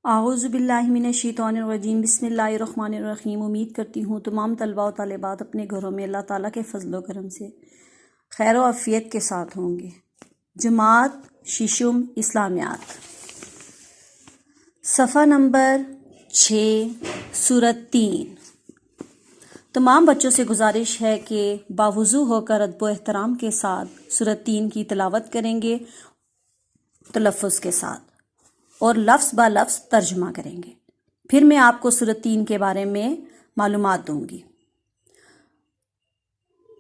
اعوذ باللہ من الشیطان الرجیم، بسم اللہ الرحمن الرحیم۔ امید کرتی ہوں تمام طلباء و طالبات اپنے گھروں میں اللہ تعالیٰ کے فضل و کرم سے خیر و عافیت کے ساتھ ہوں گے۔ جماعت ششم اسلامیات، صفحہ نمبر 6، سورۃ 3۔ تمام بچوں سے گزارش ہے کہ باوضو ہو کر ادب و احترام کے ساتھ سورۃ 3 کی تلاوت کریں گے، تلفظ کے ساتھ، اور لفظ با لفظ ترجمہ کریں گے۔ پھر میں آپ کو سورۃ 3 کے بارے میں معلومات دوں گی۔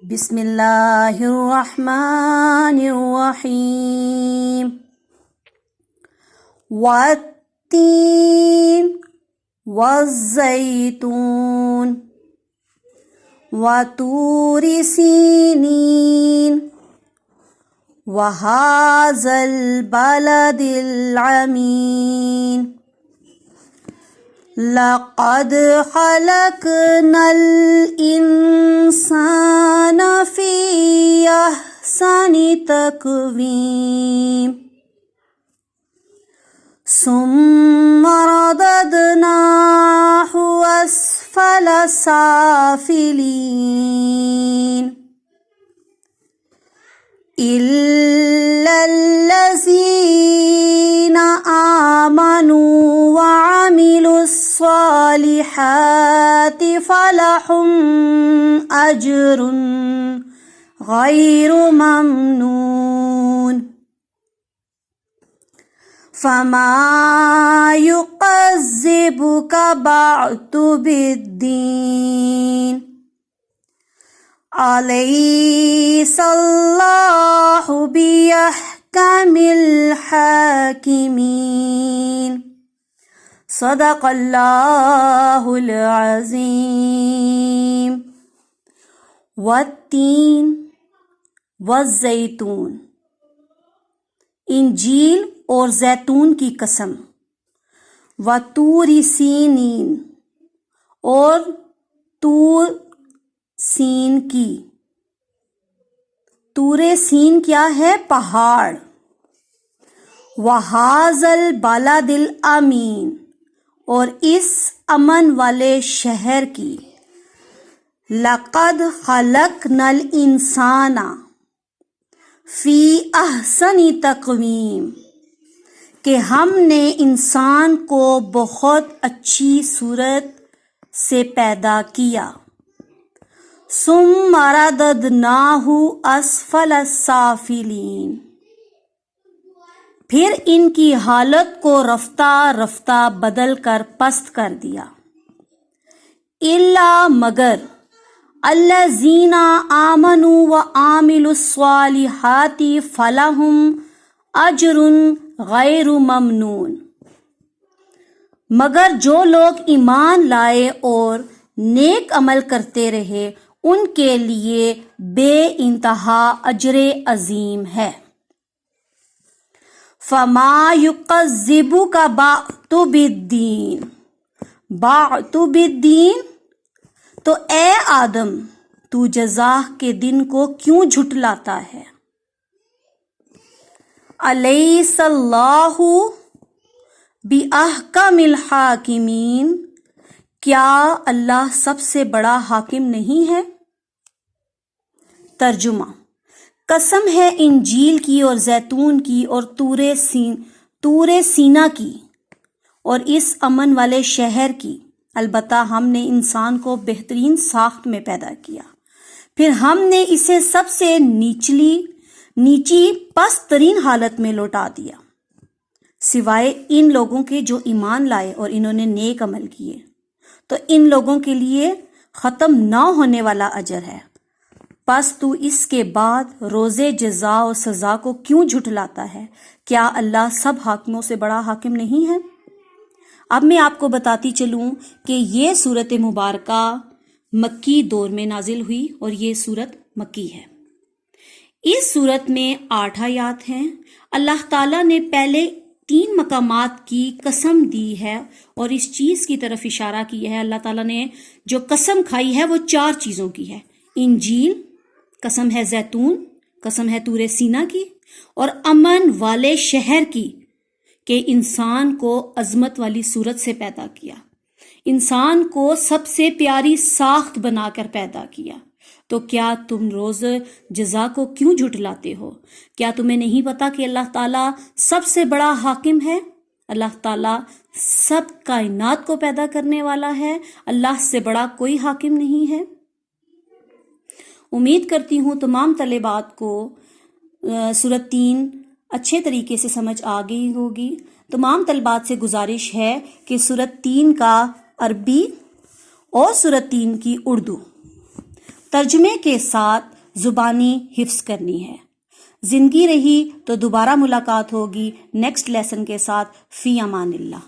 بسم اللہ الرحمن الرحیم۔ والتین والزیتون وطور سینین وَهَٰذَا الْبَلَدِ الْأَمِينِ لَقَدْ خَلَقْنَا الْإِنسَانَ فِي أَحْسَنِ تَقْوِيمٍ ثُمَّ رَدَدْنَاهُ أَسْفَلَ سَافِلِينَ إِلَّا الَّذِينَ آمَنُوا وَعَمِلُوا الصَّالِحَاتِ فَلَهُمْ أَجْرٌ غَيْرُ مَمْنُونٍ فَمَا يُكَذِّبُكَ بَعْدُ بِالدِّينِ أَلَيْسَ اللَّهُ بِأَحْكَمِ الْحَاكِمِينَ صدق اللہ العظیم۔ والتین والزیتون، انجیل اور زیتون کی قسم۔ وطور سینین، اور طور سین کی۔ طور سین کیا ہے؟ پہاڑ۔ وَهَٰذَا الْبَلَدِ الْأَمِينِ، اور اس امن والے شہر کی۔ لَقَدْ خَلَقْنَا الْإِنسَانَ فِي أَحْسَنِ تَقْوِيمٍ، کہ ہم نے انسان کو بہت اچھی صورت سے پیدا کیا۔ ثُمَّ رَدَدْنَاهُ أَسْفَلَ سَافِلِينَ، پھر ان کی حالت کو رفتہ رفتہ بدل کر پست کر دیا۔ الا مگر الذین آمنوا وعملوا الصالحات فلہم اجر غیر ممنون، مگر جو لوگ ایمان لائے اور نیک عمل کرتے رہے ان کے لیے بے انتہا اجر عظیم ہے۔ فَمَا يُكَذِّبُكَ بَعْدُ بِالدِّينِ، بَعْدُ بِالدِّينِ، تو اے آدم تو جزا کے دن کو کیوں جھٹلاتا ہے؟ أَلَيْسَ اللَّهُ بِأَحْكَمِ الْحَاكِمِينَ، کیا اللہ سب سے بڑا حاکم نہیں ہے؟ ترجمہ: قسم ہے انجیل کی اور زیتون کی اور طور سینا کی اور اس امن والے شہر کی، البتہ ہم نے انسان کو بہترین ساخت میں پیدا کیا، پھر ہم نے اسے سب سے نیچی پست ترین حالت میں لوٹا دیا، سوائے ان لوگوں کے جو ایمان لائے اور انہوں نے نیک عمل کیے، تو ان لوگوں کے لیے ختم نہ ہونے والا اجر ہے۔ پس تو اس کے بعد روز جزا و سزا کو کیوں جھٹلاتا ہے؟ کیا اللہ سب حاکموں سے بڑا حاکم نہیں ہے؟ اب میں آپ کو بتاتی چلوں کہ یہ سورت مبارکہ مکی دور میں نازل ہوئی اور یہ سورت مکی ہے۔ اس سورت میں 8 آیات ہیں۔ اللہ تعالیٰ نے پہلے 3 مقامات کی قسم دی ہے اور اس چیز کی طرف اشارہ کیا ہے۔ اللہ تعالیٰ نے جو قسم کھائی ہے وہ 4 چیزوں کی ہے۔ انجیل، قسم ہے زیتون، قسم ہے طور سینا کی، اور امن والے شہر کی کہ انسان کو عظمت والی صورت سے پیدا کیا، انسان کو سب سے پیاری ساخت بنا کر پیدا کیا، تو کیا تم روز جزا کو کیوں جھٹلاتے ہو؟ کیا تمہیں نہیں پتا کہ اللہ تعالیٰ سب سے بڑا حاکم ہے؟ اللہ تعالیٰ سب کائنات کو پیدا کرنے والا ہے، اللہ سے بڑا کوئی حاکم نہیں ہے۔ امید کرتی ہوں تمام طالبات کو سورۃ 3 اچھے طریقے سے سمجھ آ گئی ہوگی۔ تمام طالبات سے گزارش ہے کہ سورۃ 3 کا عربی اور سورۃ 3 کی اردو ترجمے کے ساتھ زبانی حفظ کرنی ہے۔ زندگی رہی تو دوبارہ ملاقات ہوگی نیکسٹ لیسن کے ساتھ۔ فی امان اللہ۔